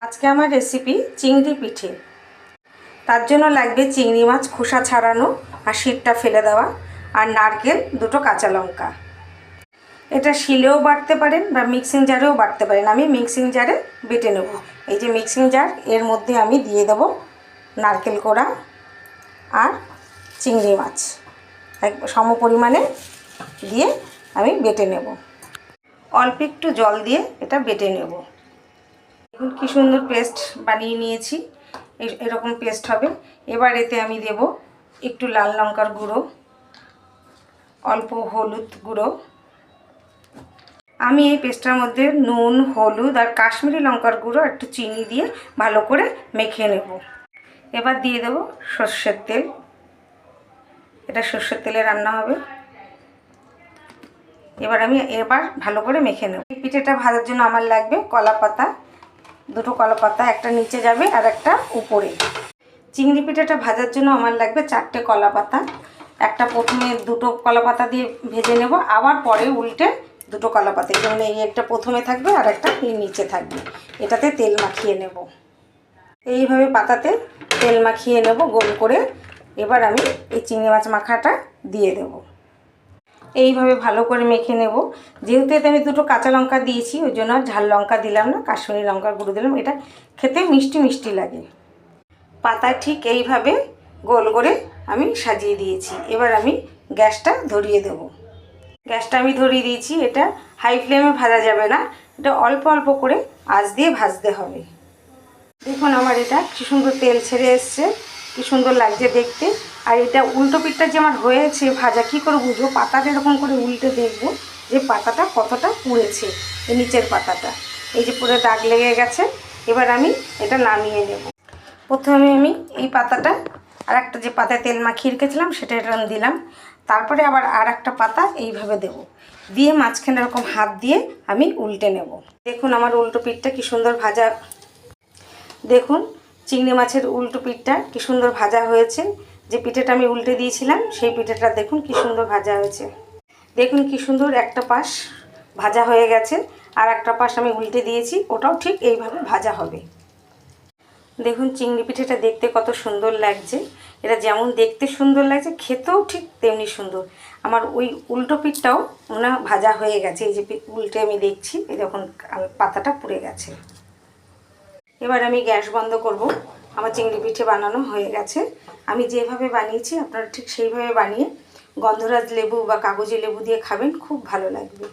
আজকে আমার রেসিপি চিংড়ি পিঠে। তার জন্য লাগবে চিংড়ি মাছ খোসা ছাড়ানো আর শিরটা ফেলে দেওয়া, আর নারকেল, দুটো কাঁচা লঙ্কা। এটা শিলেও বাটতে পারেন বা মিক্সিং জারেও বাটতে পারেন। আমি মিক্সিং জারে বেটে নেব। এই যে মিক্সিং জার, এর মধ্যে আমি দিয়ে দেব নারকেল কোড়া আর চিংড়ি মাছ সম পরিমাণে দিয়ে আমি বেটে নেব। অল্প একটু জল দিয়ে এটা বেটে নেব। দেখুন কি সুন্দর পেস্ট বানিয়ে নিয়েছি। এরকম পেস্ট হবে। এবার এতে আমি দেব একটু লাল লঙ্কার গুঁড়ো, অল্প হলুদ গুঁড়ো। আমি এই পেস্টটার মধ্যে নুন, হলুদ আর কাশ্মীরি লঙ্কার গুঁড়ো একটু চিনি দিয়ে ভালো করে মেখে নেব। এবার দিয়ে দেব সর্ষের তেল। এটা সর্ষের তেলে রান্না হবে। এবার ভালো করে মেখে নেব। এই পিঠেটা ভাজার জন্য আমার লাগবে কলা পাতা, দুটো কলা পাতা, একটা নিচে যাবে আর একটা উপরে। চিংড়ি পিঠাটা ভাজার জন্য আমার লাগবে 4টে কলা পাতা। একটা প্রথমে দুটো কলা পাতা দিয়ে ভেজে নেব, আবার পরে উল্টে দুটো কলা পাতা, যেমন এই একটা প্রথমে থাকবে আর একটা এই নিচে থাকবে। এটাতে তেল মাখিয়ে নেব। এইভাবে পাতাতে তেল মাখিয়ে নেব গোল করে। এবার আমি এই চিংড়ি মাছ মাখাটা দিয়ে দেব। এইভাবে ভালো করে মেখে নেব। যেহেতু এতে আমি দুটো কাঁচা লঙ্কা দিয়েছি, ওই জন্য ঝাল লঙ্কা দিলাম না, কাশ্মীরি লঙ্কার গুঁড়ো দিলাম। এটা খেতে মিষ্টি মিষ্টি লাগে। পাতা ঠিক এইভাবে গোল করে আমি সাজিয়ে দিয়েছি। এবার আমি গ্যাসটা ধরিয়ে দেব। গ্যাসটা আমি ধরিয়ে দিয়েছি। এটা হাই ফ্লেমে ভাজা যাবে না, এটা অল্প অল্প করে আঁচ দিয়ে ভাজতে হবে। দেখুন আমার এটা কি সুন্দর তেল ছেড়ে এসছে, কি সুন্দর লাগছে দেখতে। আর এটা উল্টো পিঠটা যে আমার হয়েছে ভাজা, কী করে বুঝবো? পাতাটা এরকম করে উল্টে দেখবো যে পাতাটা কতটা পুড়েছে। এই নিচের পাতাটা এই যে পুরো দাগ লেগে গেছে। এবার আমি এটা নামিয়ে নেব। প্রথমে আমি এই পাতাটা আর একটা যে পাতায় তেল মাখিয়ে রেখেছিলাম সেটা এটা দিলাম। তারপরে আবার আর একটা পাতা এইভাবে দেব, দিয়ে মাঝখানে এরকম হাত দিয়ে আমি উল্টে নেব। দেখুন আমার উল্টো পিঠটা কি সুন্দর ভাজা। দেখুন চিংড়ি মাছের উল্টো পিঠটা কি সুন্দর ভাজা হয়েছে। যে পিঠেটা আমি উল্টে দিয়েছিলাম সেই পিঠেটা দেখুন কি সুন্দর ভাজা হয়েছে। দেখুন কি সুন্দর একটা পাশ ভাজা হয়ে গেছে, আর একটা পাশ আমি উল্টে দিয়েছি, ওটাও ঠিক এইভাবে ভাজা হবে। দেখুন চিংড়ি পিঠেটা দেখতে কত সুন্দর লাগছে। এটা যেমন দেখতে সুন্দর লাগছে, খেতেও ঠিক তেমনি সুন্দর। আমার ওই উল্টো পিঠটাও মনে ভাজা হয়ে গেছে। এই যে উল্টে আমি দেখছি, এই যখন পাতাটা পুড়ে গেছে। এবার আমি গ্যাস বন্ধ করব। আমার চিংড়ি পিঠে বানানো হয়ে গেছে। আমি যেভাবে বানিয়েছি আপনারা ঠিক সেইভাবে বানিয়ে গন্ধরাজ লেবু বা কাগজি লেবু দিয়ে খাবেন, খুব ভালো লাগবে।